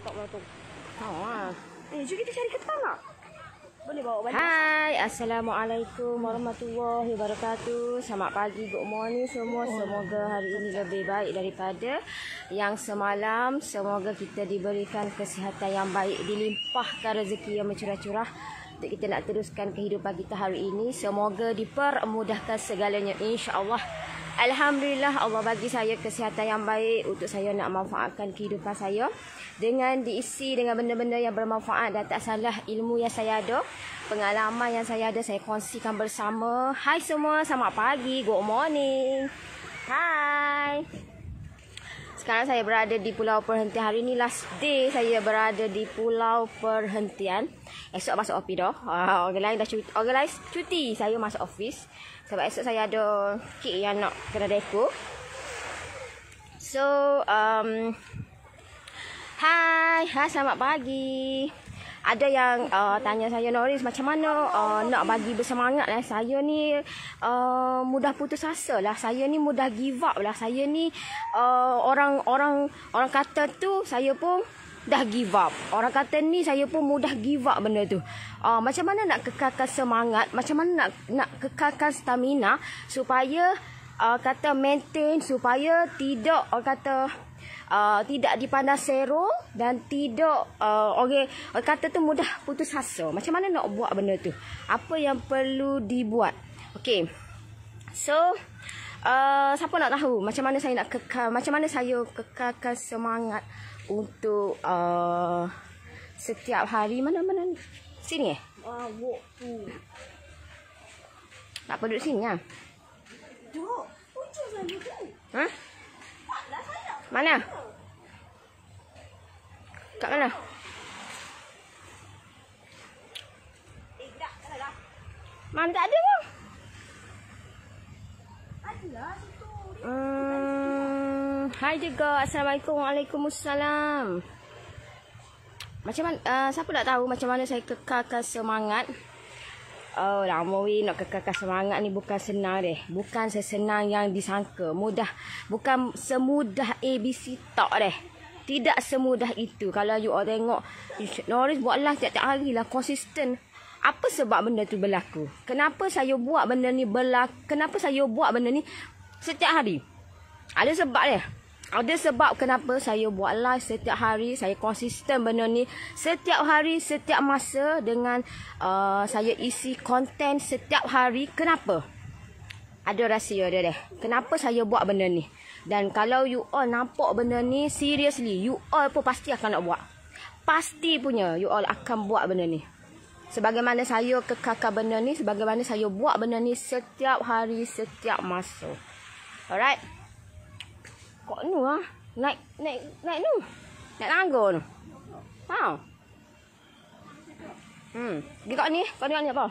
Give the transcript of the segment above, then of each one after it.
tak tu. Jom kita cari ketan tak? Boleh bawa balik. Hai, Assalamualaikum warahmatullahi wabarakatuh. Selamat pagi, good morning semua. Semoga hari ini lebih baik daripada yang semalam. Semoga kita diberikan kesihatan yang baik, dilimpahkan rezeki yang mencurah-curah untuk kita nak teruskan kehidupan kita hari ini. Semoga dipermudahkan segalanya, insya-Allah. Alhamdulillah, Allah bagi saya kesihatan yang baik untuk saya nak manfaatkan kehidupan saya dengan diisi dengan benda-benda yang bermanfaat dan tak salah ilmu yang saya ada, pengalaman yang saya ada, saya kongsikan bersama. Hai semua, selamat pagi, good morning. Hai. Sekarang saya berada di Pulau Perhentian. Hari ini last day saya berada di Pulau Perhentian. Esok masuk office dah. Orang lain dah cuti. Saya masuk office. Sebab esok saya ada kek yang nak kena dekor. So, hai, selamat pagi. Ada yang tanya saya, Noris, macam mana nak bagi bersemangat lah. Saya ni mudah putus asa lah. Saya ni mudah give up lah. Saya ni orang kata tu, saya pun dah give up. Orang kata ni, saya pun mudah give up benda tu. Macam mana nak kekalkan semangat, macam mana nak kekalkan stamina supaya kata maintain, supaya tidak kata tidak dipandang serong dan tidak orang kata tu mudah putus asa. Macam mana nak buat benda tu? Apa yang perlu dibuat? Okey. So siapa nak tahu macam mana saya nak kekal, macam mana saya kekalkan semangat untuk setiap hari mana ni? Sini walk tu. Tak perlu duduk sini ah. Duduk. Pucuk saya duduk. Taklah saya. Mana? Kat mana? Tak dah. Mana tak ada bang? Adalah situ. Hai juga. Assalamualaikum. Waalaikumsalam. Macam mana, siapa nak tahu macam mana saya kekalkan semangat? Oh, lama weh nak kekalkan semangat ni bukan senang deh. Bukan sesenang yang disangka. Mudah. Bukan semudah ABC tak deh. Tidak semudah itu. Kalau you all tengok, Noris buat live tiap-tiap hari lah, konsisten. Apa sebab benda tu berlaku? Kenapa saya buat benda ni berlaku? Kenapa saya buat benda ni setiap hari? Ada sebab dia. Ada sebab kenapa saya buat live setiap hari. Saya konsisten benda ni setiap hari, setiap masa dengan saya isi konten setiap hari. Kenapa? Ada rahsia dia deh. Kenapa saya buat benda ni? Dan kalau you all nampak benda ni, seriously, you all pun pasti akan nak buat. Pasti punya you all akan buat benda ni. Sebagaimana saya kekalkan benda ni, sebagaimana saya buat benda ni setiap hari, setiap masa. Alright? Kok nu ah? Naik nu. Naik tangga tu. Ha. Pergi kat ni. Kau tengok ni apa?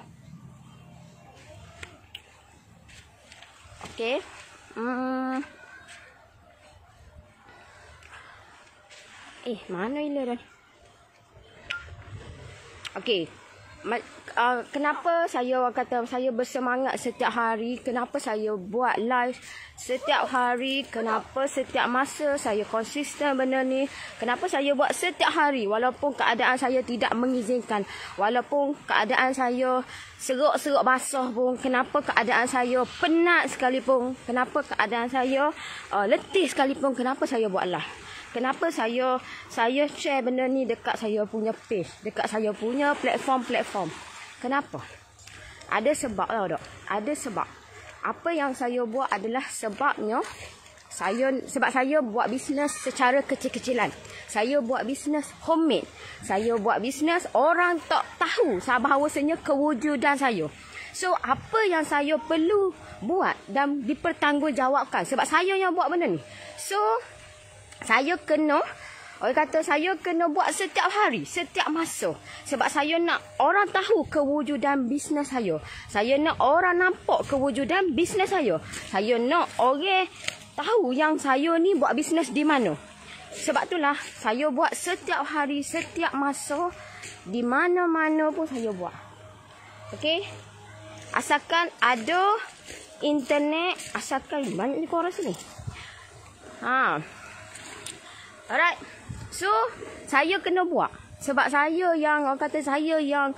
Okey. Mana ilah dah ni? Okey. Kenapa saya kata saya bersemangat setiap hari? Kenapa saya buat live setiap hari? Kenapa setiap masa saya konsisten benda ni? Kenapa saya buat setiap hari walaupun keadaan saya tidak mengizinkan? Walaupun keadaan saya seruk-seruk basah pun, kenapa keadaan saya penat sekalipun, kenapa keadaan saya letih sekalipun, kenapa saya buat live? Kenapa saya share benda ni dekat saya punya page, dekat saya punya platform. Kenapa? Ada sebab tau dok. Ada sebab. Apa yang saya buat adalah sebabnya sebab saya buat bisnes secara kecil-kecilan. Saya buat bisnes homemade. Saya buat bisnes orang tak tahu bahawasanya kewujudan saya. So apa yang saya perlu buat dan dipertanggungjawabkan sebab saya yang buat benda ni. So saya kena, orang kata saya kena buat setiap hari, setiap masa. Sebab saya nak orang tahu kewujudan bisnes saya. Saya nak orang nampak kewujudan bisnes saya. Saya nak orang tahu yang saya ni buat bisnes di mana. Sebab itulah saya buat setiap hari, setiap masa. Di mana-mana pun saya buat. Okey? Asalkan ada internet, asalkan banyak ni korang sini. Alright. So, saya kena buat. Sebab saya yang, orang kata saya yang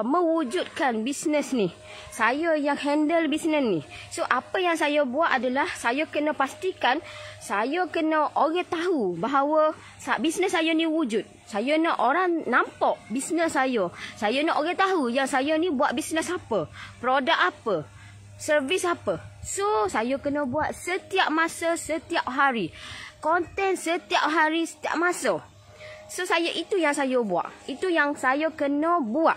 mewujudkan bisnes ni. Saya yang handle bisnes ni. So, apa yang saya buat adalah, saya kena pastikan, saya kena orang tahu bahawa bisnes saya ni wujud. Saya nak orang nampak bisnes saya. Saya nak orang tahu yang saya ni buat bisnes apa. Produk apa. Servis apa. So, saya kena buat setiap masa, setiap hari. Konten setiap hari, setiap masa. So, itu yang saya buat. Itu yang saya kena buat.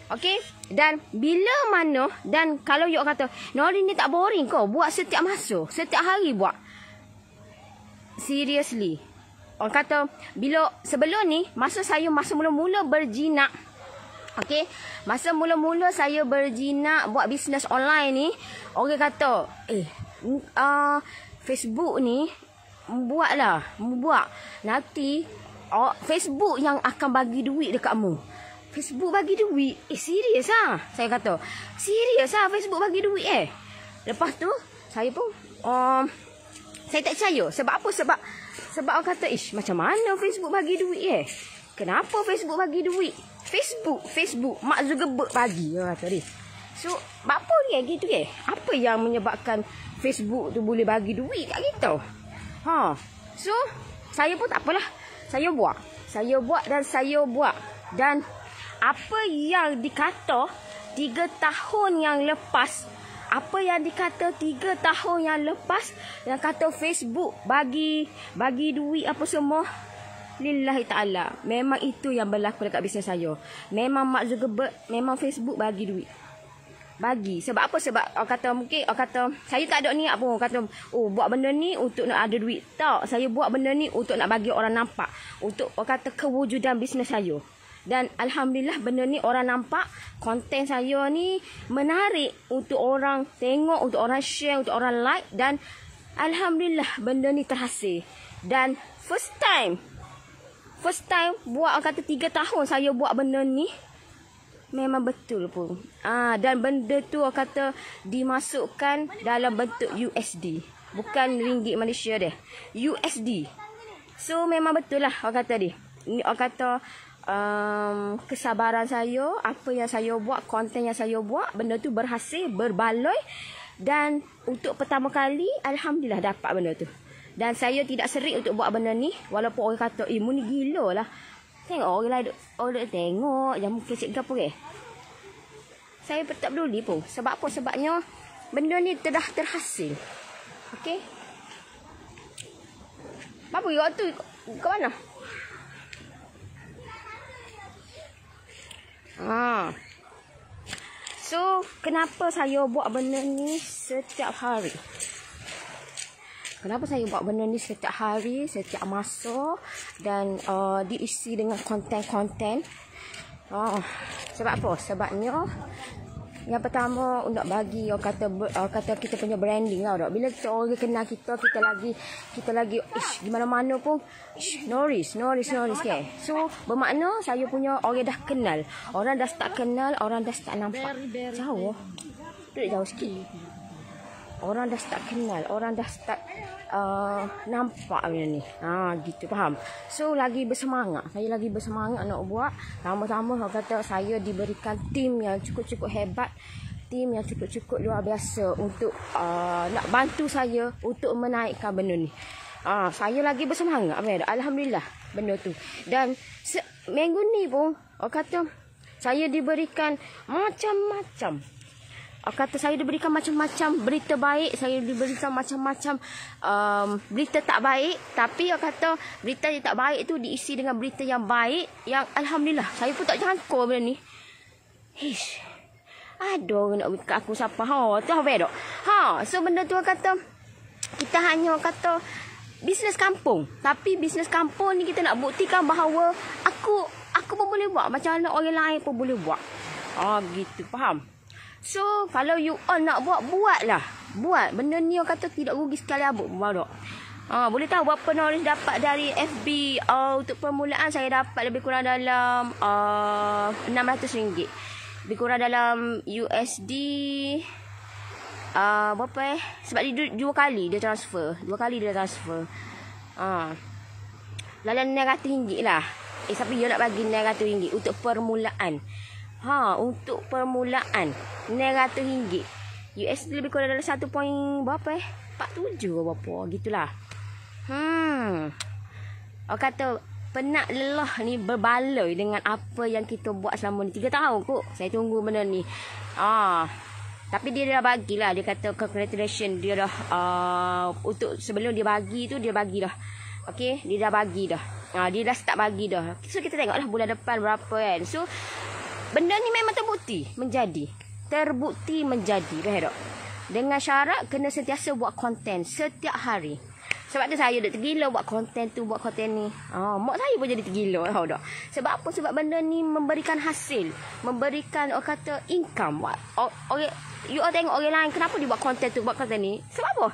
Okey? Dan bila mana, dan kalau you kata, Nori ni tak boring kau buat setiap masa, setiap hari buat. Seriously. Orang kata, sebelum ni, masa mula-mula berjinak. Okey? Masa mula-mula saya berjinak buat bisnes online ni, orang kata, Facebook ni, buat. Nanti, Facebook yang akan bagi duit dekat mu. Facebook bagi duit? Serius lah. Saya kata, serius lah Facebook bagi duit Lepas tu, saya pun, saya tak percaya. Sebab apa? Sebab orang kata, macam mana Facebook bagi duit Kenapa Facebook bagi duit? Facebook, Mark Zuckerberg bagi. Orang kata dia. So, apa gitu Apa yang menyebabkan Facebook tu boleh bagi duit kat kita? So, saya pun tak apalah. Saya buat dan apa yang dikata 3 tahun yang lepas, yang kata Facebook bagi duit apa semua, lillahi ta'ala, memang itu yang berlaku dekat bisnes saya. Memang Mark Zuckerberg, memang Facebook bagi duit. Sebab apa? Sebab orang kata saya tak ada niat pun. Orang kata, buat benda ni untuk nak ada duit. Tak, saya buat benda ni untuk nak bagi orang nampak. Untuk orang kata kewujudan bisnes saya. Dan alhamdulillah benda ni orang nampak. Konten saya ni menarik untuk orang tengok, untuk orang share, untuk orang like. Dan alhamdulillah benda ni terhasil. Dan first time buat, orang kata 3 tahun saya buat benda ni. Memang betul pun. Dan benda tu orang kata dimasukkan dalam bentuk USD. Bukan ringgit Malaysia dia. USD. So memang betul lah orang kata dia. Orang kata kesabaran saya, apa yang saya buat, konten yang saya buat, benda tu berhasil, berbaloi. Dan untuk pertama kali, alhamdulillah dapat benda tu. Dan saya tidak serik untuk buat benda ni. Walaupun orang kata, mu ni gila lah. Tengok orang lain tengok jangan kecik ke apa Saya tak peduli pun. Sebab apa? Sebabnya benda ni dah terhasil. Okey. Apa you tu ke mana? So, kenapa saya buat benda ni setiap hari? Kenapa saya buat benda ni setiap hari, setiap masa dan diisi dengan konten-konten? Sebab apa? Sebabnya yang pertama untuk bagi orang kata kita punya branding lah. Bila kita orang kenal kita lagi di mana-mana pun Noris ke. So bermakna saya punya orang dah kenal. Orang dah start kenal, orang dah start nampak. Jauh. Duduk jauh sikit. Orang dah start kenal, orang dah start nampak benda ni. Gitu, faham? So, lagi bersemangat. Saya lagi bersemangat nak buat. Tambah-tambah orang kata saya diberikan tim yang cukup-cukup hebat. Tim yang cukup-cukup luar biasa untuk nak bantu saya untuk menaikkan benda ni. Saya lagi bersemangat. Alhamdulillah benda tu. Dan minggu ni pun orang kata saya diberikan macam-macam. Kata saya diberikan macam-macam berita baik, saya diberikan macam-macam berita tak baik. Tapi orang kata berita yang tak baik tu diisi dengan berita yang baik. Yang alhamdulillah saya pun tak jangka benda ni. Aduh nak kat aku siapa tu apa dok. So benda tu orang kata kita hanya kata bisnes kampung. Tapi bisnes kampung ni kita nak buktikan bahawa aku pun boleh buat macam mana orang lain pun boleh buat. Gitu, faham? So, kalau you all nak buatlah. Buat. Benda ni orang kata tidak rugi sekali abuk. Boleh tahu berapa Noris dapat dari FB. Untuk permulaan saya dapat lebih kurang dalam RM600. Lebih kurang dalam USD. Berapa Sebab dia 2 kali dia transfer. 2 kali dia transfer. Dalam RM900 lah. Siapa you nak bagi RM900 untuk permulaan? Untuk permulaan RM900. USD lebih kurang dalam 1 point berapa 47 berapa gitulah. Orang kata penat lelah ni berbaloi dengan apa yang kita buat selama ni 3 tahun kot. Saya tunggu benda ni. Tapi dia dah bagilah. Dia kata congratulations. Dia dah untuk sebelum dia bagi tu dia bagi dah. Okey, dia dah bagi dah. Dia dah start bagi dah. So kita tengoklah bulan depan berapa kan. So benda ni memang terbukti menjadi. Dengan syarat kena sentiasa buat konten setiap hari. Sebab tu saya dah tergila buat konten tu, buat konten ni. Mak saya pun jadi tergila tahu tak. Sebab apa? Sebab benda ni memberikan hasil, memberikan orang kata income. Orang you all tengok orang lain kenapa dia buat konten tu, buat konten ni. Sebab apa?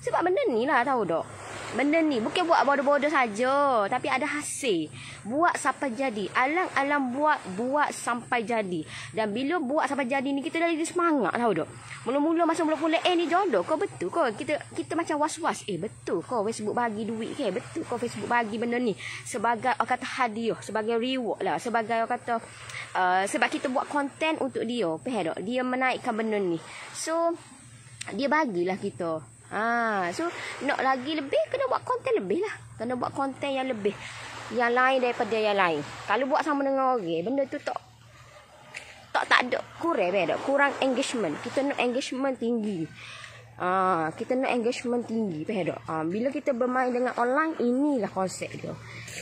Sebab benda ni lah tahu tak. Benda ni bukan buat bodoh-bodoh saja, tapi ada hasil. Buat sampai jadi. Alang-alang buat sampai jadi. Dan bila buat sampai jadi ni kita dah jadi semangat tahu tak. Mula-mula masa mula-mula ni jodoh kau betul kau. Kita macam was-was. Betul kau Facebook bagi duit ke? Betul kau Facebook bagi benda ni sebagai orang kata hadiah, sebagai reward lah, sebagai orang kata sebab kita buat konten untuk dia. Faham tak? Dia menaikkan benda ni. So dia bagilah kita. So nak lagi lebih kena buat konten lebih lah. Kena buat konten yang lebih, yang lain daripada yang lain. Kalau buat sama dengan orang, benda tu tak ada kurang engagement. Kita nak engagement tinggi. Kita nak engagement tinggi, faham tak? Bila kita bermain dengan online, inilah konsep dia.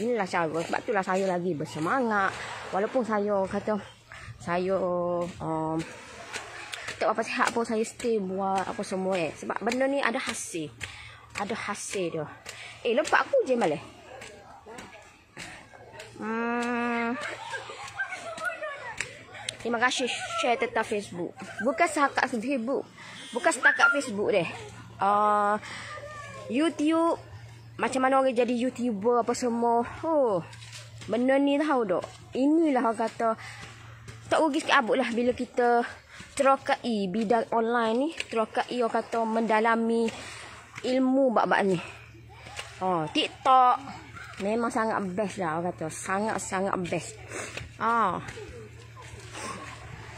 Inilah cara. Sebab itulah saya lagi bersemangat. Walaupun saya kata saya tak apa sihat pun saya stay buat apa semua sebab benda ni ada hasil. Ada hasil dia. Lepas aku je malah. Terima kasih share tentang Facebook. Bukan setakat Facebook. Bukan setakat Facebook deh. YouTube. Macam mana orang jadi YouTuber apa semua. Benda ni tahu tak. Inilah orang kata tak rugi sikit abut lah bila kita terokai bidang online ni. Terokai orang kata mendalami ilmu bab-bab ni. TikTok memang sangat best lah orang kata. Sangat-sangat best.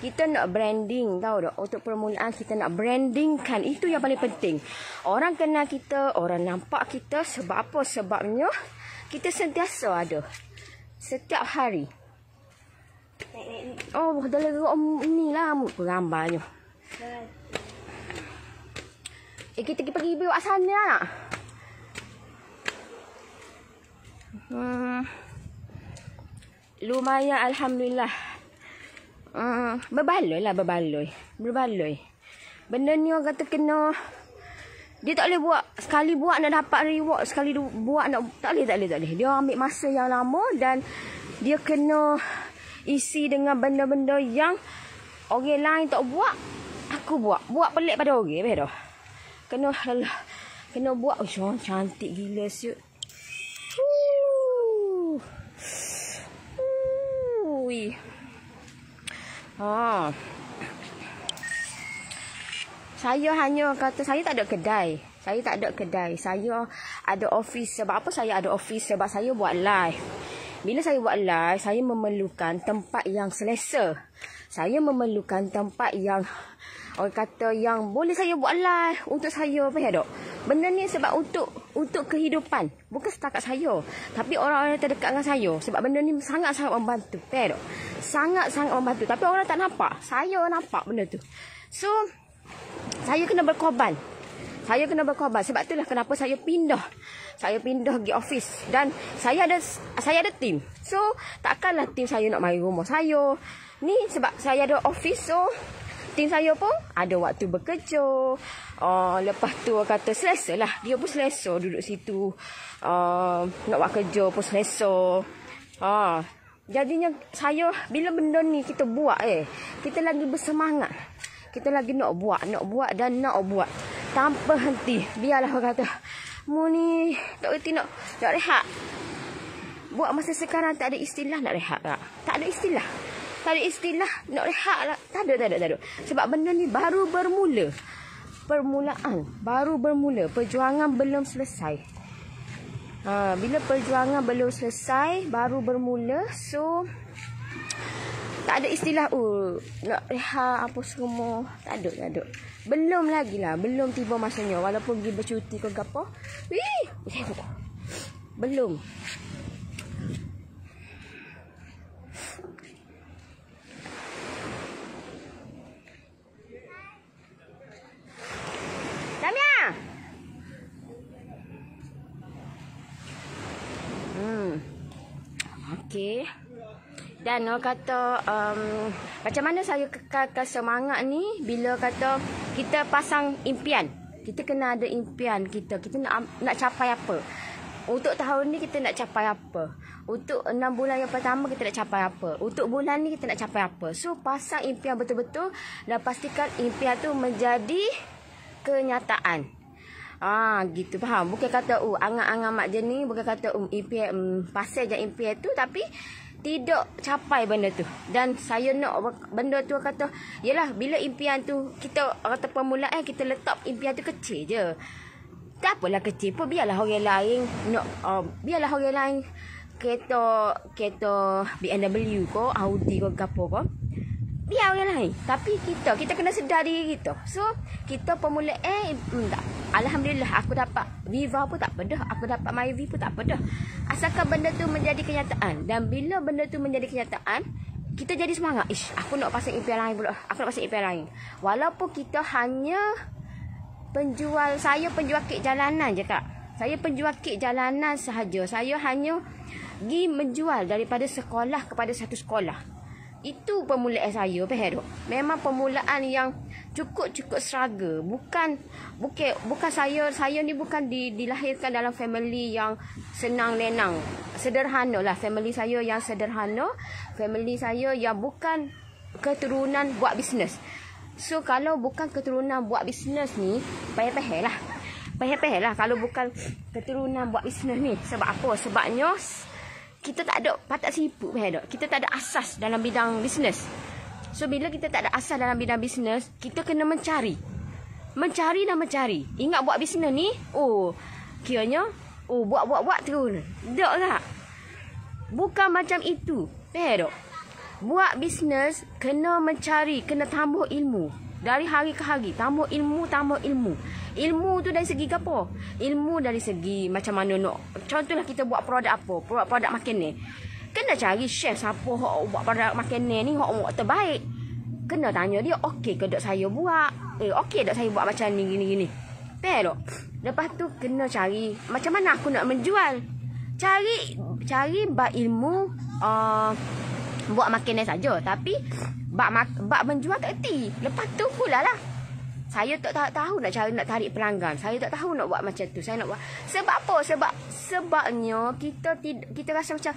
Kita nak branding tahu tak. Untuk permulaan kita nak brandingkan. Itu yang paling penting. Orang kenal kita, orang nampak kita. Sebab apa? Sebabnya kita sentiasa ada. Setiap hari. Dah lega ni lah gambarnya. Kita pergi buat sana nak. Lumayan alhamdulillah. Berbaloi. Benda ni orang kata kena. Dia tak boleh buat sekali buat nak dapat reward, sekali buat nak tak boleh. Dia ambil masa yang lama dan dia kena isi dengan benda-benda yang orang lain tak buat, aku buat. Buat pelik pada orang, betul tak? Kena buat. Cantik gila siut. Saya hanya kata saya tak ada kedai. Saya ada office. Sebab apa saya ada office? Sebab saya buat live. Bila saya buat live, saya memerlukan tempat yang selesa. Saya memerlukan tempat yang orang kata yang boleh saya buat live untuk saya, faham tak? Benda ni sebab untuk kehidupan, bukan setakat saya, tapi orang-orang yang terdekat dengan saya. Sebab benda ni sangat-sangat membantu, faham tak? Sangat-sangat membantu. Tapi orang tak nampak. Saya nampak benda tu. So, saya kena berkorban. Sebab itulah kenapa saya pindah pergi office. Dan saya ada tim. So takkanlah tim saya nak mari rumah saya. Ni sebab saya ada office. So tim saya pun ada waktu bekerja. Lepas tu kata selesa lah. Dia pun selesa duduk situ. Nak buat kerja pun selesa. Jadinya saya bila benda ni kita buat kita lagi bersemangat. Kita lagi nak buat tanpa henti. Biarlah orang kata mu ni tak reti nak rehat. Buat masa sekarang tak ada istilah nak rehat tak? Tak ada istilah nak rehat lah. Tak ada. Sebab benda ni baru bermula. Permulaan baru bermula. Perjuangan belum selesai. Bila perjuangan belum selesai, baru bermula. So, tak ada istilah, nak rehat apa semua. Tak ada. Belum lagi lah. Belum tiba masanya. Walaupun pergi bercuti ke apa. Belum. Damia! Okey. Dan orang kata macam mana saya kekalkan semangat ni bila kata kita pasang impian. Kita kena ada impian kita. Kita nak capai apa. Untuk tahun ni kita nak capai apa. Untuk 6 bulan yang pertama kita nak capai apa. Untuk bulan ni kita nak capai apa. So pasang impian betul-betul dan pastikan impian tu menjadi kenyataan. Gitu, faham? Bukan kata angan-angan mak jenis, bukan kata impian pasal je impian tu tapi tidak capai benda tu. Dan saya nak benda tu kata, yalah bila impian tu kita kata permulaan kita letak impian tu kecil je. Tak apalah kecil pun, biarlah orang lain nak biarlah orang lain kereta BMW ko, Audi ko, gapo ko. Biar orang lain. Tapi kita kena sedar diri kita. So, kita permulaan tak. Alhamdulillah aku dapat Viva pun tak apa dah. Aku dapat Myvi pun tak apa dah. Asalkan benda tu menjadi kenyataan. Dan bila benda tu menjadi kenyataan, kita jadi semangat. Aku nak pasang impian lain pula. Aku nak pasang impian lain. Walaupun kita hanya saya penjual kek jalanan je kak. Saya penjual kek jalanan sahaja. Saya hanya pergi menjual daripada sekolah kepada satu sekolah. Itu permulaan saya, faham tak? Memang permulaan yang cukup struggle. Bukan saya ni bukan dilahirkan dalam family yang senang lenang. Sederhana lah family saya yang sederhana. Family saya yang bukan keturunan buat bisnes. So kalau bukan keturunan buat bisnes ni, payah-payah lah. Payah-payah lah kalau bukan keturunan buat bisnes ni. Sebab apa? Sebabnya kita tak ada patak siput, faham tak? Kita tak ada asas dalam bidang bisnes. So bila kita tak ada asas dalam bidang bisnes, kita kena mencari. Mencari dan mencari. Ingat buat bisnes ni, kiranya buat terus. Tak tak. Bukan macam itu. Faham tak? Buat bisnes kena mencari, kena tambah ilmu. Dari hari ke hari, tambah ilmu. Ilmu tu dari segi apa? Ilmu dari segi macam mana nak. Contohlah kita buat produk apa? Produk makanan. Kena cari chef siapa hok buat produk makanan ni, hok buat terbaik. Kena tanya dia, okey ke tak saya buat? Okey tak saya buat macam ni gini. Faham tak? Lepas tu kena cari macam mana aku nak menjual. Cari bab ilmu buat makanan saja, tapi bab menjual tak erti. Lepas tu pula lah saya tak tahu nak tarik pelanggan. Saya tak tahu nak buat macam tu. Saya nak buat. Sebab apa? Sebabnya kita rasa macam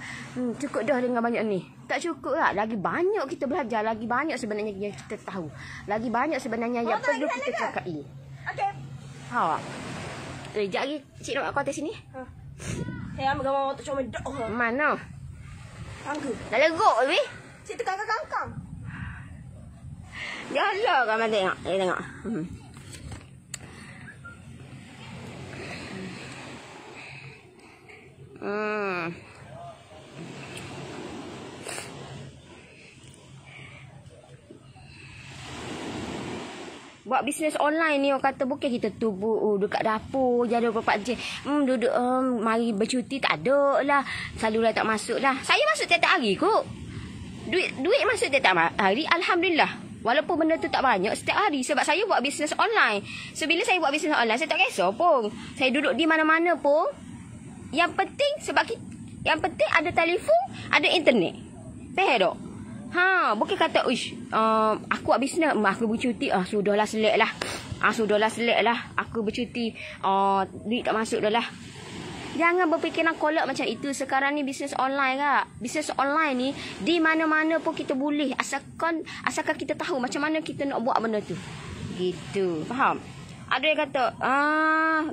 cukup dah dengan banyak ni. Tak cukup lah. Lagi banyak kita belajar, lagi banyak sebenarnya yang kita tahu. Lagi banyak sebenarnya yang perlu kita capai. Okey. Sekejap lagi cik nak kau atas sini. Saya ambil gambar untuk comel dok. Mana? Angka. Dah legok lebih. Cik tekan kangkang. Jalan kan tengok. Tengok. Buat bisnes online ni orang kata bukan kita tunggu dekat dapur jadi 24 jam. Duduk mari bercuti tak ada lah. Salura tak masuk lah. Saya masuk tiap-tiap hari kot. Duit masuk tiap-tiap hari. Alhamdulillah. Walaupun benda tu tak banyak setiap hari. Sebab saya buat bisnes online. So bila saya buat bisnes online, saya tak kisah pun. Saya duduk di mana-mana pun. Yang penting yang penting ada telefon, ada internet. Faham tak? Bukan kata aku buat bisnes, aku bercuti, sudahlah selek lah. Aku bercuti, duit tak masuk dah lah. Jangan berfikiran kolak macam itu. Sekarang ni bisnes online kak. Bisnes online ni di mana-mana pun kita boleh, asalkan kita tahu macam mana kita nak buat benda tu. Gitu. Faham? Ada yang kata,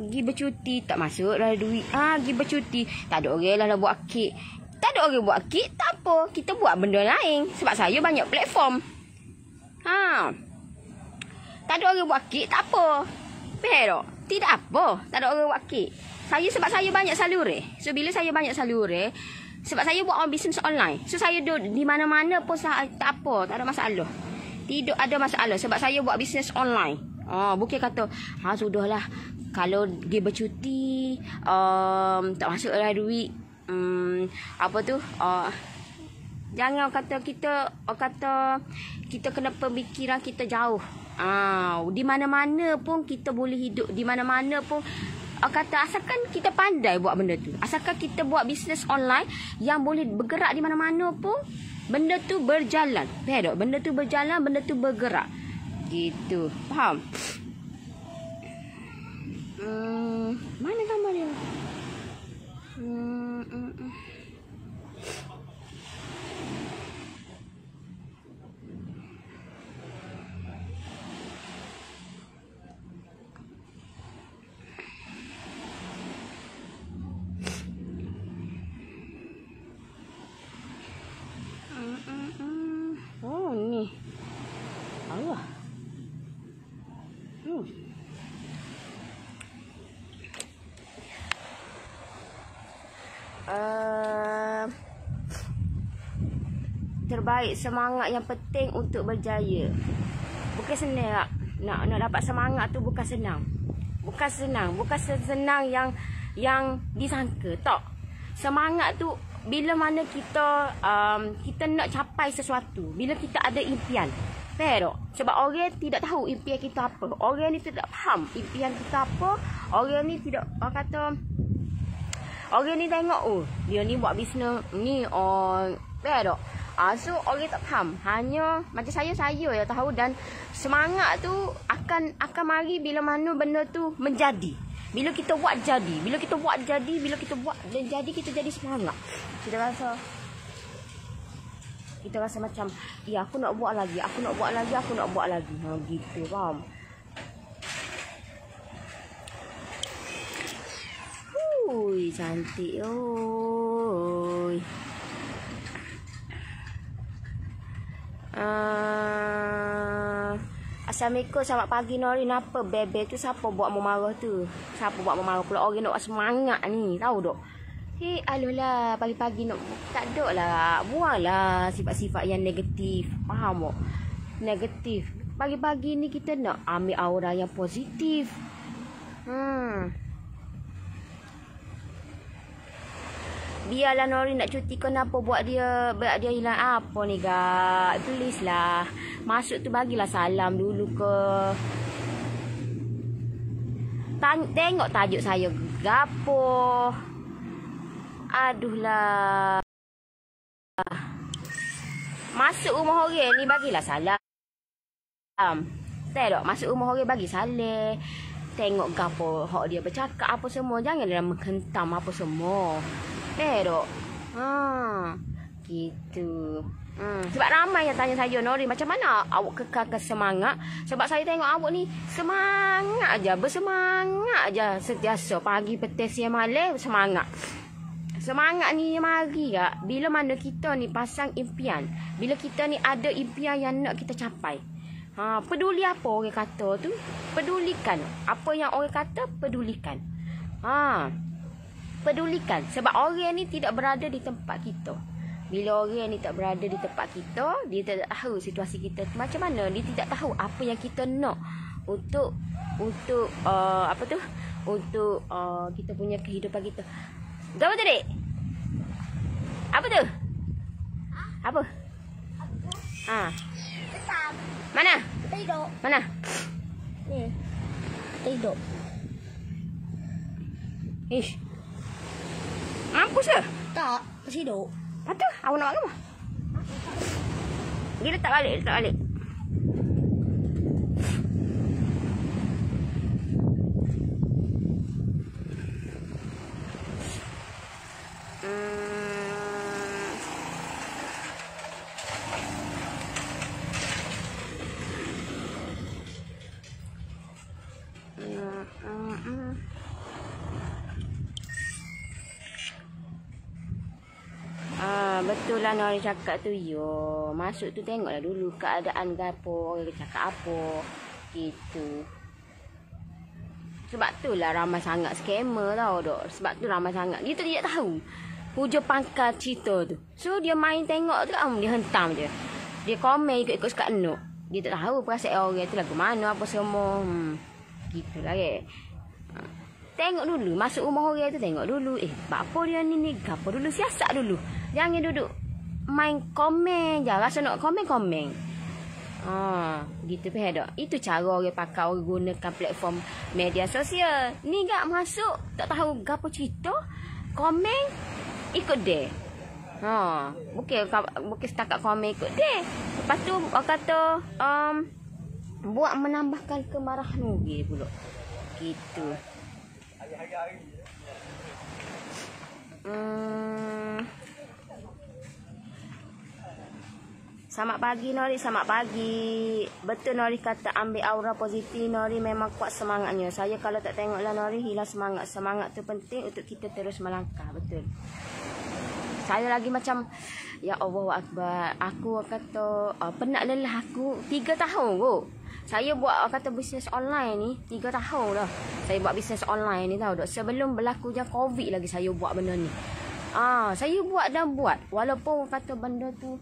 pergi bercuti tak masuk lah duit. Pergi bercuti tak ada orang lah nak buat kek. Tak ada orang buat kek, tak apa. Kita buat benda lain. Sebab saya banyak platform. Tak ada orang buat kek, tak apa. Faham tak? Tidak apa. Tak ada orang buat kek. Saya sebab saya banyak salure. So bila saya banyak salure, sebab saya buat bisnes online. So saya duduk di mana-mana pun tak apa, tak ada masalah. Tidak ada masalah sebab saya buat bisnes online. Bukan kata sudahlah kalau dia bercuti tak masuklah duit. Apa tu? Jangan kata kita kena pemikiran kita jauh. Di mana-mana pun kita boleh hidup, di mana-mana pun kata asalkan kita pandai buat benda tu. Asalkan kita buat bisnes online yang boleh bergerak di mana-mana pun, benda tu berjalan. Faham tak? Benda tu berjalan, benda tu bergerak. Gitu. Faham? Mana gambar dia? Oh ni. Allah. Terbaik, semangat yang penting untuk berjaya. Bukan senang nak dapat semangat tu, bukan senang. Bukan senang yang disangka. Tak. Semangat tu bila mana kita nak capai sesuatu, bila kita ada impian. Faham tak? Sebab orang tidak tahu impian kita apa. Orang ni tidak faham impian kita apa. Orang ni tidak orang ni tengok dia ni buat bisnes ni faham tak? So orang tak faham. Hanya macam saya yang tahu, dan semangat tu akan mari bila mana benda tu menjadi. Bila kita buat jadi, bila kita buat jadi, kita jadi semangat. Kita rasa macam, ya aku nak buat lagi. Gitu, faham? Ui, cantik. Oi. Assalamualaikum, selamat pagi Nori. Kenapa bebe tu siapa buat memarah tu? Siapa buat memarah pula? Orang nak buat semangat ni, tahu tak? Alolah, pagi-pagi nak tak ada lah. Buanglah sifat-sifat yang negatif. Faham tak? Negatif. Pagi-pagi ni kita nak ambil aura yang positif. Biarlah Nori nak cuti, kenapa buat dia hilang apa ni gak? Please lah. Masuk tu bagilah salam dulu ke. Tengok tajuk saya gapo. Aduh lah. Masuk rumah orang ni bagilah salam. Tengok masuk rumah orang bagi salam. Tengok gapo hak dia bercakap apa semua. Janganlah menghentam apa semua. Tengok. Gitu. Sebab ramai yang tanya saya, Nori, macam mana awak kekalkan semangat? Sebab saya tengok awak ni semangat aja, bersemangat aja sentiasa, pagi, petang, siang, malam semangat. Semangat ni mari kak bila mana kita ni pasang impian, bila kita ni ada impian yang nak kita capai. Peduli apa orang kata tu, pedulikan. Apa yang orang kata, pedulikan. Pedulikan. Sebab orang ni tidak berada di tempat kita. Bila orang ni tak berada di tempat kita, dia tidak tahu situasi kita macam mana. Dia tidak tahu apa yang kita nak untuk apa tu? Untuk kita punya kehidupan kita. Apa tu, Dek? Apa tu? Apa? Mana? Tidur. Mana? Ni. Tidur. Ish. Mampus ke? Tak, tidur. Lepas tu, awak nak buat apa? Dia letak balik. Betul lah Nori cakap tu. Yo, masuk tu tengoklah dulu keadaan gapo, orang cakap apa. Gitu. Sebab tu lah ramai sangat scammer tau dok. Sebab tu ramai sangat. Dia tu tidak tahu hujung pangkal cerita tu. So dia main tengok tu dia hentam je. Dia komen ikut-ikut sekat nok. Dia tak tahu perasaan orang tu lagu mana apa semua. Gitulah ke. Tengok dulu masuk rumah orang tu, tengok dulu. Apa dia ni apa dulu, siasat dulu. Jangan duduk main komen je. Rasa nak komen. Gitu peh dak. Itu cara orang pakai, orang gunakan platform media sosial. Ni gak masuk tak tahu gapo cerita, komen ikut dia. Bukan setakat komen ikut dia. Lepas tu orang kata buat menambahkan kemarahan lagi pula. Gitu. Selamat pagi Nori, selamat pagi. Betul Nori kata ambil aura positif. Nori memang kuat semangatnya. Saya kalau tak tengoklah Nori hilang semangat. Semangat tu penting untuk kita terus melangkah. Betul. Saya lagi macam ya Allah Akbar. Aku kata penat lelah aku 3 tahun kot. Saya buat kata bisnes online ni 3 tahun dah. Saya buat bisnes online ni tahu tak. Sebelum berlakunya Covid lagi saya buat benda ni. Saya buat dan buat. Walaupun kata benda tu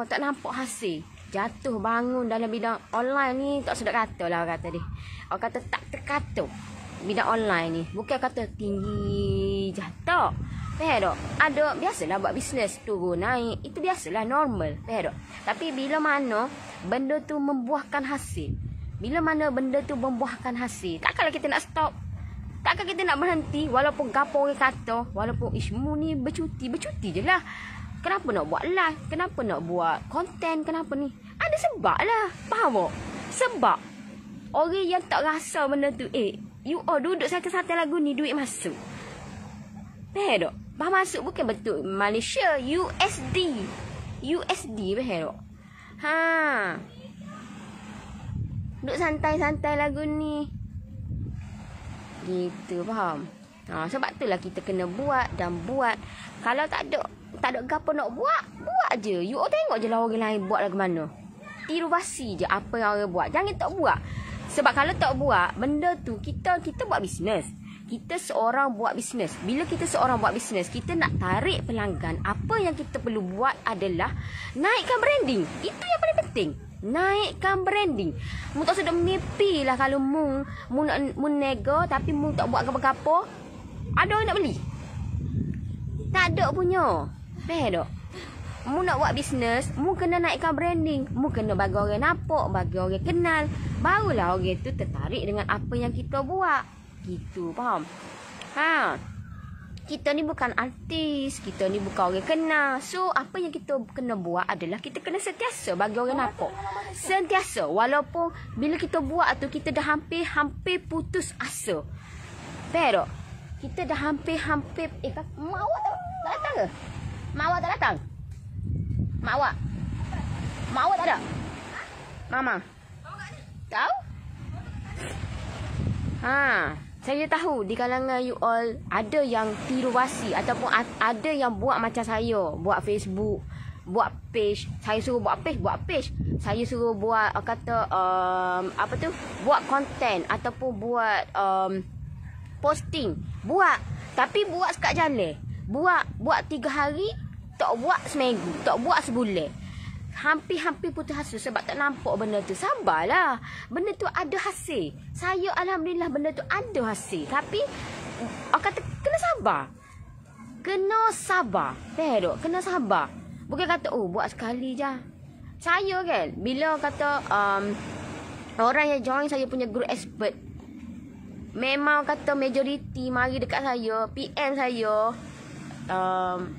tak nampak hasil. Jatuh bangun dalam bidang online ni tak sedap kata lah kata dia. Orang kata tak terkata bidang online ni. Bukan kata tinggi jatuh. Faham tak? Ada biasalah buat bisnes turun naik. Itu biasalah normal. Faham tak? Tapi bila mana benda tu membuahkan hasil. Bila mana benda tu membuahkan hasil. Takkanlah kita nak stop. Takkan kita nak berhenti. Walaupun gapo orang kata. Walaupun ismu ni bercuti je lah. Kenapa nak buat live? Kenapa nak buat konten? Kenapa ni? Ada sebab lah. Faham tak? Sebab orang yang tak rasa benda tu, you all duduk satu-satu lagu ni duit masuk. Faham tak? Faham masuk bukan betul Malaysia, USD. Faham tak? Duduk santai-santai lagu ni. Gitu, faham? Sebab tu lah kita kena buat dan buat. Kalau tak ada gapo nak buat je. You all tengok je lah orang lain buat lagu mana. Tiru basi je apa yang orang buat. Jangan tak buat. Sebab kalau tak buat, benda tu kita buat bisnes. Kita seorang buat bisnes. Bila kita seorang buat bisnes, kita nak tarik pelanggan. Apa yang kita perlu buat adalah naikkan branding. Itu yang paling penting. Naikkan branding. Mu tak sedap mimpi lah kalau mu nego tapi mu tak buat apa-apa. Ada orang nak beli? Tak ada punya. Faham tak? Mu nak buat bisnes, mu kena naikkan branding. Mu kena bagi orang nampak, bagi orang kenal. Barulah orang tu tertarik dengan apa yang kita buat. Gitu, faham? Kita ni bukan artis, kita ni bukan orang kenal. So, apa yang kita kena buat adalah kita kena sentiasa bagi orang nampak. Sentiasa. Walaupun bila kita buat tu, kita dah hampir putus asa. Faham tak? Kita dah hampir mak awak tak datang ke? Mak awak tak datang? Mak awak tak ada? Mama tahu? Saya tahu di kalangan you all ada yang tiru basi ataupun ada yang buat macam saya, buat Facebook, buat page. Saya suruh buat page. Saya suruh buat buat konten ataupun buat posting. Buat. Tapi buat sekat jalan. Buat 3 hari, tak buat seminggu, tak buat sebulan. Hampir putus asa sebab tak nampak benda tu. Sabarlah. Benda tu ada hasil. Saya alhamdulillah benda tu ada hasil. Tapi orang kata kena sabar. Kena sabar. Faham tak? Kena sabar. Bukan kata buat sekali je. Saya kan bila kata orang yang join saya punya group expert, memang kata majoriti mari dekat saya, PM saya,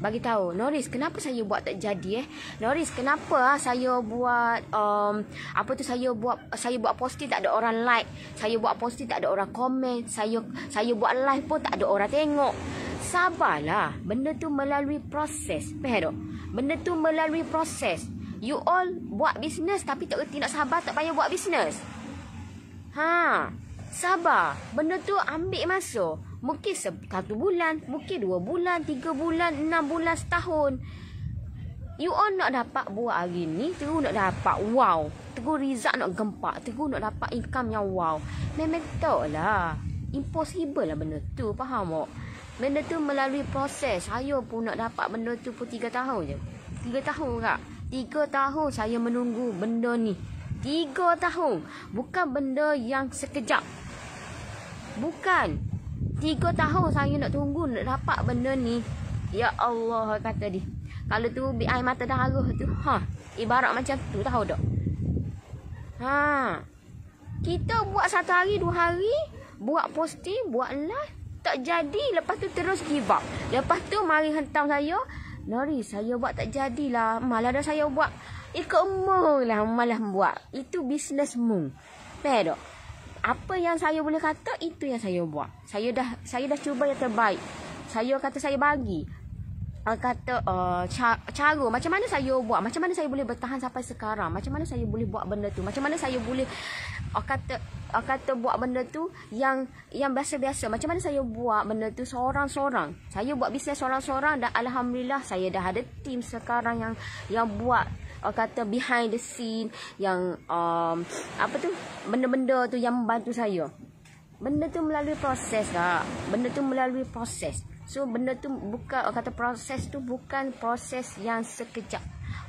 bagi tahu, Noris, kenapa saya buat tak jadi Noris, kenapa saya buat saya buat posting tak ada orang like, saya buat posting tak ada orang komen, saya buat live pun tak ada orang tengok. Sabarlah, benda tu melalui proses. Faham tak? Benda tu melalui proses. You all buat bisnes tapi tak reti nak sabar, tak payah buat bisnes. Sabar. Benda tu ambil masa. Mungkin 1 bulan, mungkin 2 bulan, 3 bulan, 6 bulan, setahun. You all nak dapat buat hari ni, terus nak dapat wow. Terus result nak gempak, terus nak dapat income yang wow. Memang tak lah. Impossible lah benda tu, faham tak? Benda tu melalui proses. Saya pun nak dapat benda tu pun 3 tahun je. 3 tahun kak. 3 tahun saya menunggu benda ni. 3 tahun. Bukan benda yang sekejap. Bukan. 3 tahun saya nak tunggu nak dapat benda ni. Ya Allah, kata dia. Kalau tu air mata darah tu, ibarat macam tu, tahu tak? Kita buat 1 hari, 2 hari, buat posting, buat live, tak jadi. Lepas tu terus give up. Lepas tu mari hentam saya, Nori, saya buat tak jadilah. Malah dah saya buat. Ikut mu lah, malah buat. Itu bisnesmu. Faham tak? Apa yang saya boleh kata, itu yang saya buat. Saya dah cuba yang terbaik. Saya kata saya bagi. Kata cara macam mana saya buat, macam mana saya boleh bertahan sampai sekarang, macam mana saya boleh buat benda tu, macam mana saya boleh kata buat benda tu yang biasa-biasa, macam mana saya buat benda tu seorang-seorang. Saya buat bisnes seorang-seorang dan alhamdulillah saya dah ada team sekarang yang buat kata behind the scene, yang apa tu, benda-benda tu yang membantu saya. Benda tu melalui proses tak? Benda tu melalui proses. So benda tu bukan, kata proses tu bukan proses yang sekejap.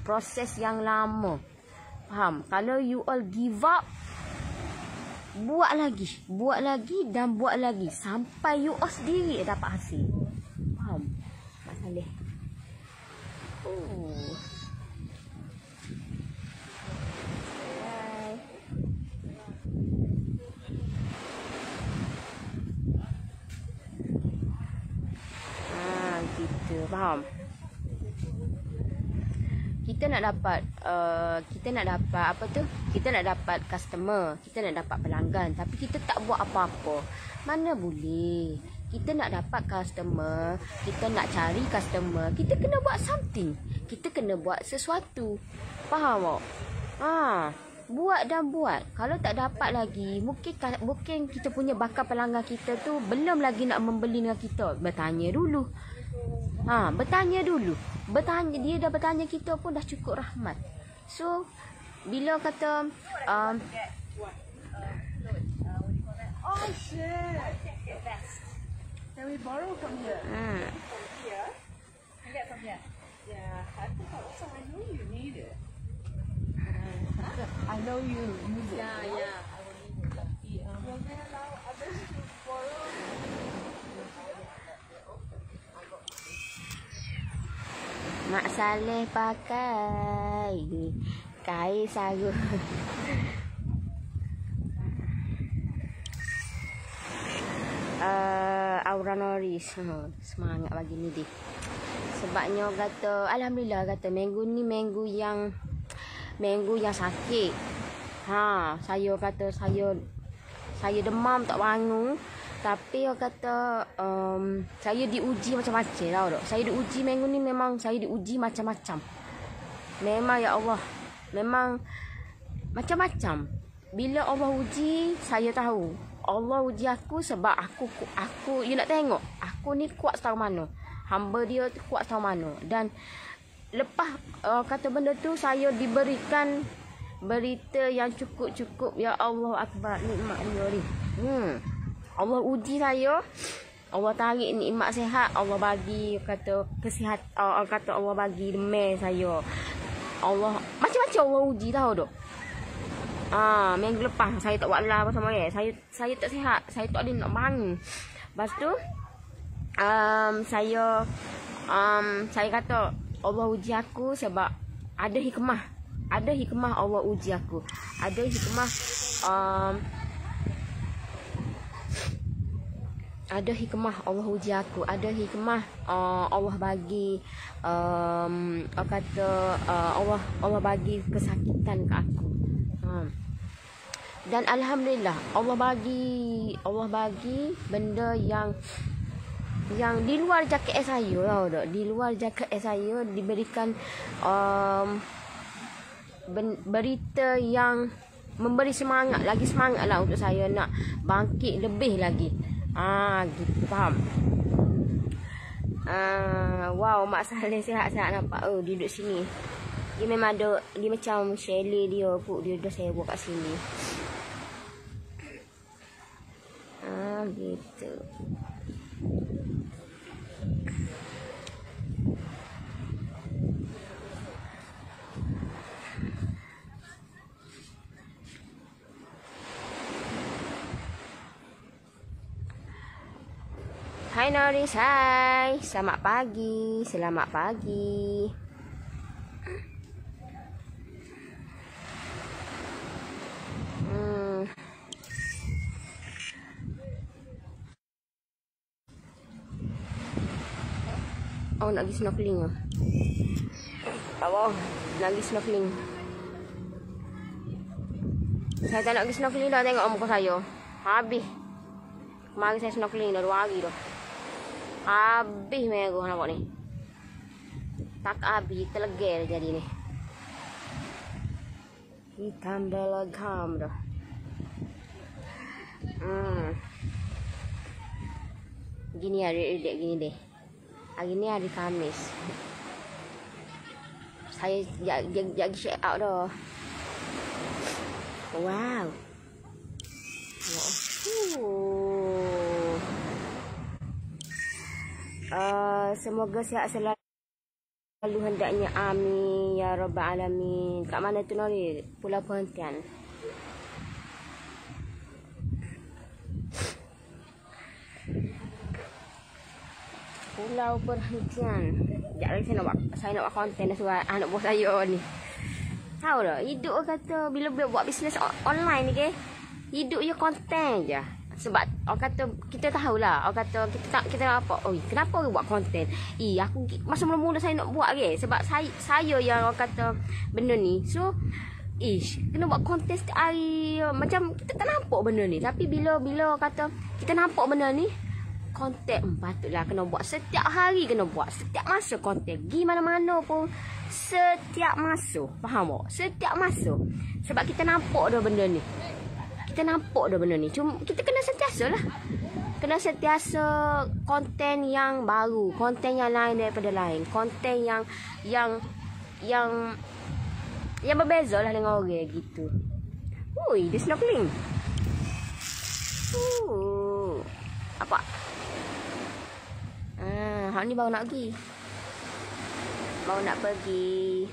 Proses yang lama. Faham? Kalau you all give up, buat lagi dan buat lagi sampai you all sendiri dapat hasil. Faham? Mak Saleh. Faham? Kita nak dapat apa tu? Kita nak dapat customer, kita nak dapat pelanggan, tapi kita tak buat apa-apa. Mana boleh? Kita nak dapat customer, kita nak cari customer, kita kena buat something. Kita kena buat sesuatu. Faham tak? Buat dan buat. Kalau tak dapat lagi, mungkin kita punya bakal pelanggan kita tu belum lagi nak membeli dengan kita. Bertanya dulu. Dia dah bertanya kita pun dah cukup rahmat. So bila kata Oh shit. Can we borrow from here? Here? Can get from here? Yeah, I think also I know you need it. I know you use it. Yeah, I will need it. Will they allow others to borrow? Mak Saleh pakai kain sarung. Aura Norris semangat bagi ni dia. Sebabnya kata alhamdulillah, kata minggu ni minggu yang sakit. Saya kata saya demam tak bangun. Tapi orang kata saya diuji macam-macam tau tak. Saya diuji minggu ni, memang saya diuji macam-macam. Memang ya Allah, memang macam-macam. Bila Allah uji, saya tahu Allah uji aku sebab aku you nak tengok aku ni kuat setahu mana, hamba dia tu kuat setahu mana. Dan lepas kata benda tu, saya diberikan berita yang cukup-cukup. Ya Allah Akbar, nikmat dia ni. Allah uji saya. Allah tarik nikmat sihat. Allah bagi kata kesihatan. Kata Allah bagi demam saya. Allah macam-macam Allah uji tahu tak. Minggu lepas saya tak buat live sama dia. Saya tak sihat. Saya tak ada nak bangun. Lepas tu saya kata Allah uji aku sebab ada hikmah. Ada hikmah Allah uji aku. Ada hikmah ada hikmah Allah uji aku. Ada hikmah Allah bagi Allah bagi kesakitan ke aku. Dan alhamdulillah Allah bagi benda yang di luar jaket saya tahu tak. Di luar jaket saya diberikan berita yang memberi semangat lah untuk saya nak bangkit lebih lagi. Gitu, faham? Wow, Mak Saleh sihat-sihat nampak. Duduk sini. Dia memang ada, dia macam chalet dia dah saya buat kat sini. gitu. Hai Noris, hai. Selamat pagi, selamat pagi. Oh, nak pergi snorkeling ke? Tak bohong, nak pergi snorkeling. Saya tak nak pergi snorkeling dah, tengok muka saya. Habis. Kemarin saya snorkeling dah 2 hari dah. Habis merah nampak ni. Tak habis, terlegel jadi ni. Hitam belegam dah. Gini hari dek gini deh. Hari ni hari Khamis. Saya jadi check out dah. Wow. Semoga sihat selalu hendaknya, amin ya rabbal alamin. Kat mana tu Nori? Pulau Perhentian. Pulau Perhentian. Sekejap lagi saya nak buat konten dah suruh anak buah saya ni. Tahu tak? Hidup kata bila buat bisnes online ni ke, hidup je konten je. Sebab orang kata kita tahulah, orang kata kita nak apa? Oh, kenapa orang buat konten? Aku masa mula-mula saya nak buat ke sebab saya yang orang kata benda ni. So, kena buat konten setiap hari. Macam kita tak nampak benda ni. Tapi bila kata kita nampak benda ni, konten patutlah kena buat setiap hari, kena buat setiap masa konten. Pergi mana-mana pun setiap masa. Faham tak? Setiap masa. Sebab kita nampak dah benda ni. Kita nampak dah benda ni. Cuma kita kena sentiasa lah. Kena sentiasa konten yang baru, konten yang lain daripada lain, konten yang berbeza lah dengan orang gitu. Ui, dia snorkeling. Apa? Hak ni baru nak pergi. Baru nak pergi.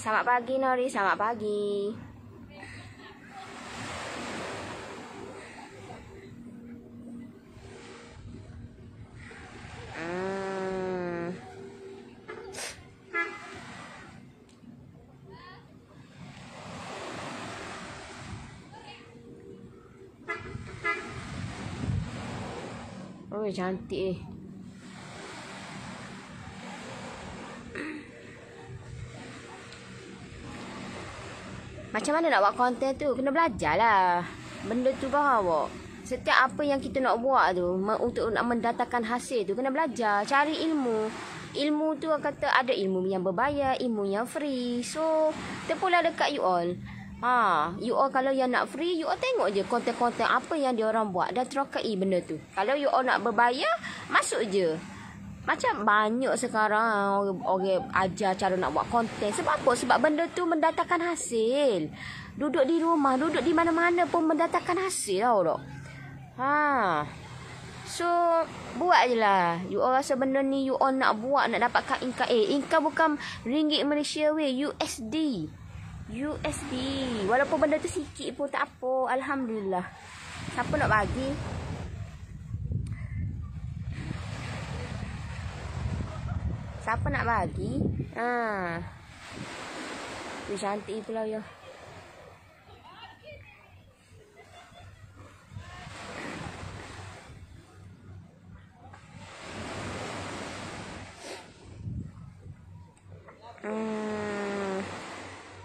Selamat pagi Nori, selamat pagi. Oh, cantik ni. Macam mana nak buat konten tu? Kena belajar lah. Benda tu faham tak? Setiap apa yang kita nak buat tu, untuk nak mendatangkan hasil tu, kena belajar. Cari ilmu. Ilmu tu kata ada ilmu yang berbayar, ilmu yang free. So, terpulah dekat you all. You all kalau yang nak free, you all tengok je konten-konten apa yang dia orang buat dan terokai benda tu. Kalau you all nak berbayar, masuk je. Macam banyak sekarang orang ajar cara nak buat konten. Sebab apa? Sebab benda tu mendatangkan hasil. Duduk di rumah, duduk di mana-mana pun mendatangkan hasil tau tak? So, buat je lah. You all rasa benda ni you all nak buat, nak dapatkan income. Income bukan ringgit Malaysia weh, USD. Walaupun benda tu sikit pun tak apa. Alhamdulillah. Siapa nak bagi? Siapa nak bagi? Dia cantik pula ya.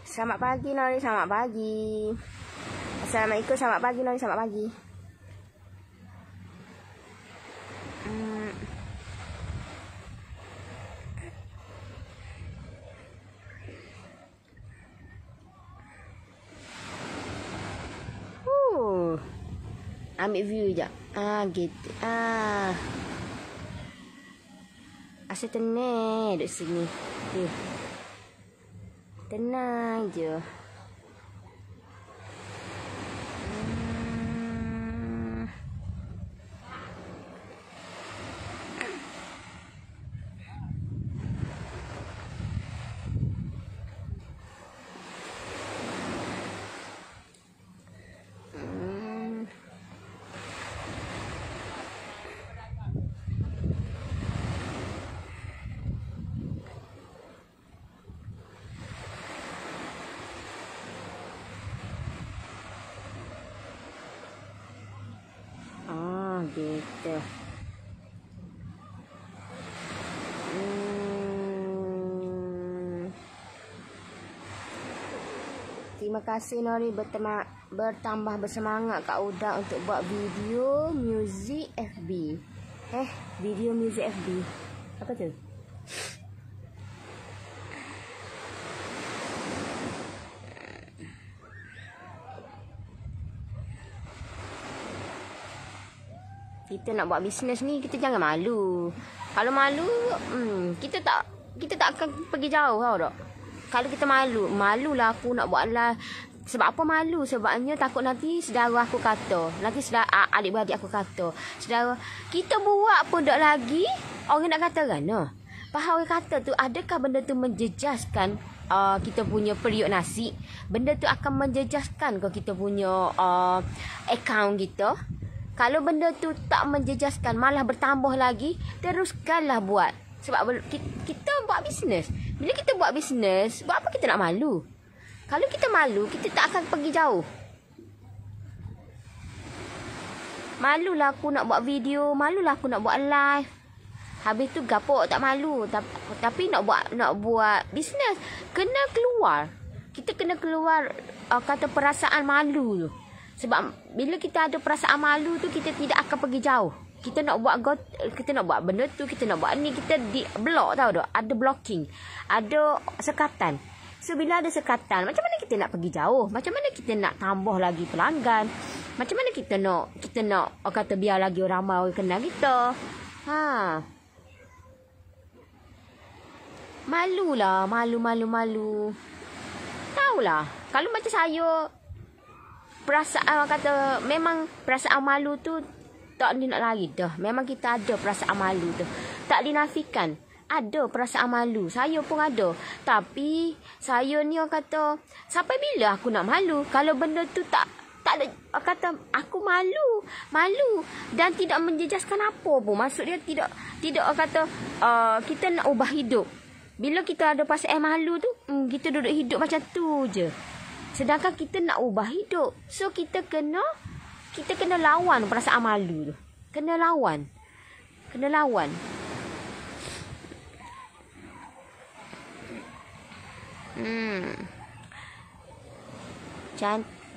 Selamat pagi Nori, selamat pagi. Assalamualaikum, selamat pagi Nori, selamat pagi. Ambil view je. Gitu. Asyik tenang duduk sini. Tenang je. Gitu. Terima kasih Nori bertambah bersemangat Kak Uda untuk buat video music FB. Video music FB. Apa tu? Kita nak buat bisnes ni, kita jangan malu. Kalau malu, kita tak akan pergi jauh, tahu tak? Kalau kita malulah aku nak buat lah. Sebab apa malu? Sebabnya takut nanti saudara aku kata. Nanti adik-beradik aku kata. Saudara, kita buat pun tak lagi, orang nak kata kan? Faham orang kata tu, adakah benda tu menjejaskan kita punya periuk nasi? Benda tu akan menjejaskan kalau kita punya akaun kita? Kalau benda tu tak menjejaskan, malah bertambah lagi, teruskanlah buat. Sebab kita buat bisnes. Bila kita buat bisnes, buat apa kita nak malu? Kalau kita malu, kita tak akan pergi jauh. Malulah aku nak buat video, malulah aku nak buat live. Habis tu gapok tak malu. Tapi nak buat bisnes, kena keluar. Kita kena keluar kata perasaan malu tu. Sebab bila kita ada perasaan malu tu, kita tidak akan pergi jauh. Kita nak buat benda tu, kita nak buat ni, kita di block, tahu tak? Ada blocking, ada sekatan. So bila ada sekatan, macam mana kita nak pergi jauh? Macam mana kita nak tambah lagi pelanggan? Macam mana kita nak kata biar lagi orang ramai orang kenal kita? Malulah, malu. Tahulah, kalau macam saya, perasaan kata memang perasaan malu tu tak nak lari dah. Memang kita ada perasaan malu tu. Tak dinafikan. Ada perasaan malu. Saya pun ada. Tapi saya ni orang kata, sampai bila aku nak malu? Kalau benda tu tak ada, kata aku malu. Dan tidak menjejaskan apa pun. Maksud dia tidak kata kita nak ubah hidup. Bila kita ada perasaan malu tu, kita duduk hidup macam tu je. Sedangkan kita nak ubah hidup. So kita kena lawan perasaan malu tu. Kena lawan.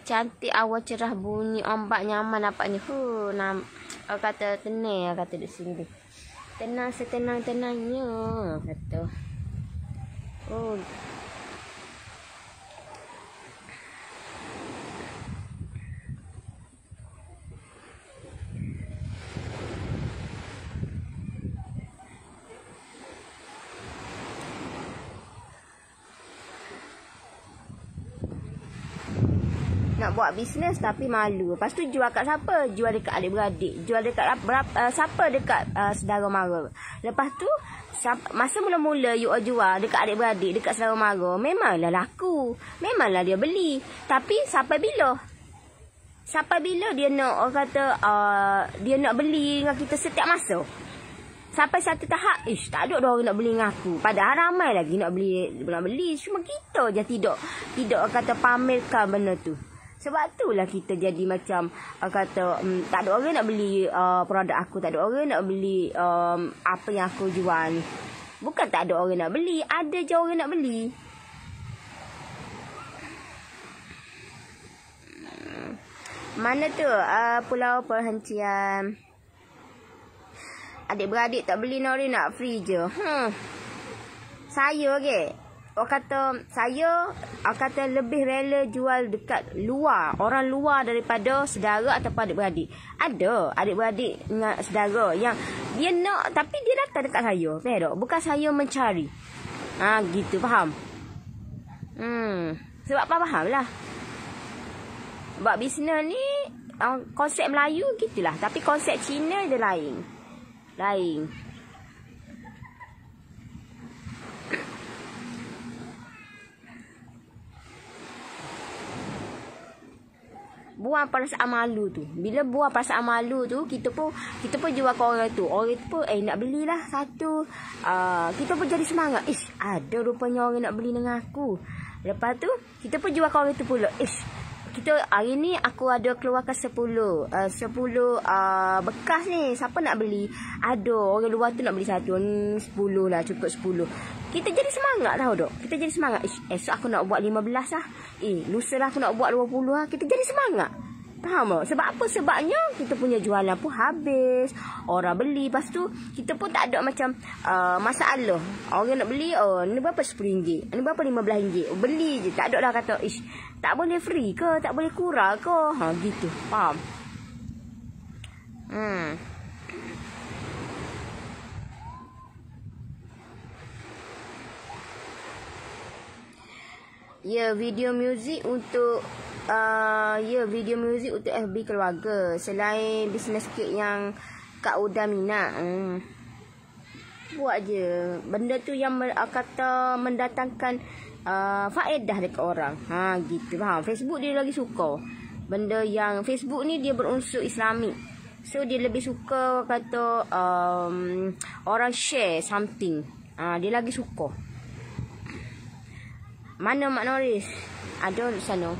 Cantik awal cerah bunyi ombak nyaman nampaknya. Kata tenang, kata di sini. Tenang setenang-tenangnya kata. Nak buat bisnes tapi malu. Lepas tu jual kat siapa? Jual dekat adik-beradik. Jual dekat siapa? Dekat saudara mara. Lepas tu masa mula-mula you jual dekat adik-beradik, dekat saudara mara, memanglah laku. Memanglah dia beli. Tapi sampai bila? Sampai bila dia nak dia nak beli dengan kita setiap masa? Sampai satu tahap, tak ada orang nak beli dengan aku. Padahal ramai lagi nak beli. Cuma kita je tidak kata pamerkan benda tu. Sebab itulah kita jadi macam tak ada orang nak beli produk aku, tak ada orang nak beli apa yang aku jual ni. Bukan tak ada orang nak beli, ada je orang nak beli. Mana tu pulau perhentian? Adik-beradik tak beli, Nori nak free je. Saya kata lebih rela jual dekat luar, orang luar daripada saudara ataupun adik-beradik. Ada adik-beradik dengan saudara yang dia nak, tapi dia datang dekat saya. Faham tak? Bukan saya mencari. Gitu, faham? Sebab apa faham lah. Buat bisnes ni konsep Melayu gitulah, tapi konsep Cina dia lain. Buang perasaan malu tu. Bila buang perasaan malu tu, kita pun jual ke orang tu. Orang tu pun nak belilah satu. Kita pun jadi semangat. Ada rupanya orang nak beli dengan aku. Lepas tu kita pun jual ke orang tu pula. kita hari ni aku ada keluarkan 10 bekas ni. Siapa nak beli? Ada orang luar tu nak beli satu. 10 lah, cukup 10. Kita jadi semangat tahu dok. Kita jadi semangat. Esok aku nak buat 15 lah. Lusa lah aku nak buat 20 lah. Kita jadi semangat. Faham tak? Sebab apa? Sebabnya kita punya jualan pun habis. Orang beli. Lepas tu kita pun tak ada macam masalah. Orang nak beli, ni berapa RM10? Ni berapa RM15? Beli je. Tak ada dah kata, tak boleh free ke? Tak boleh kurang ke? Gitu. Faham? Ya, video muzik untuk FB keluarga. Selain bisnes kek yang Kak Uda minat. Buat je. Benda tu yang kata mendatangkan faedah dekat orang. Gitu. Faham? Facebook dia lagi suka. Benda yang Facebook ni dia berunsur Islamik. So dia lebih suka kata orang share something. Dia lagi suka. Mana Mak Noris? Ada di sana.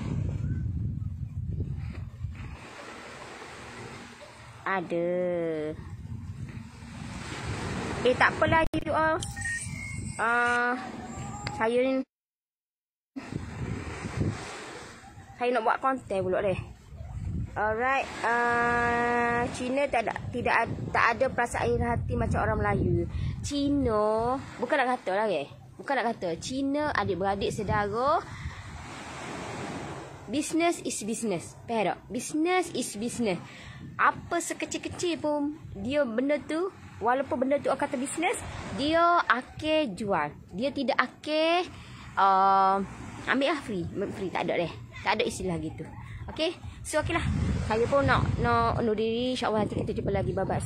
Ada. Tak apalah you all. Saya nak buat konten pula deh. Alright. Cina tak ada perasaan hati macam orang Melayu. Cina bukan nak kata lah Bukan nak kata. Cina adik-beradik saudara. Business is business. Faham tak? Business is business. Apa sekecil-kecil pun dia benda tu, walaupun benda tu orang kata business, dia akan jual. Dia tidak akan ambil lah free. Tak ada deh. Tak ada istilah gitu. Okay. So okay lah. Saya pun nak undur diri. InsyaAllah nanti kita jumpa lagi. Bye-bye.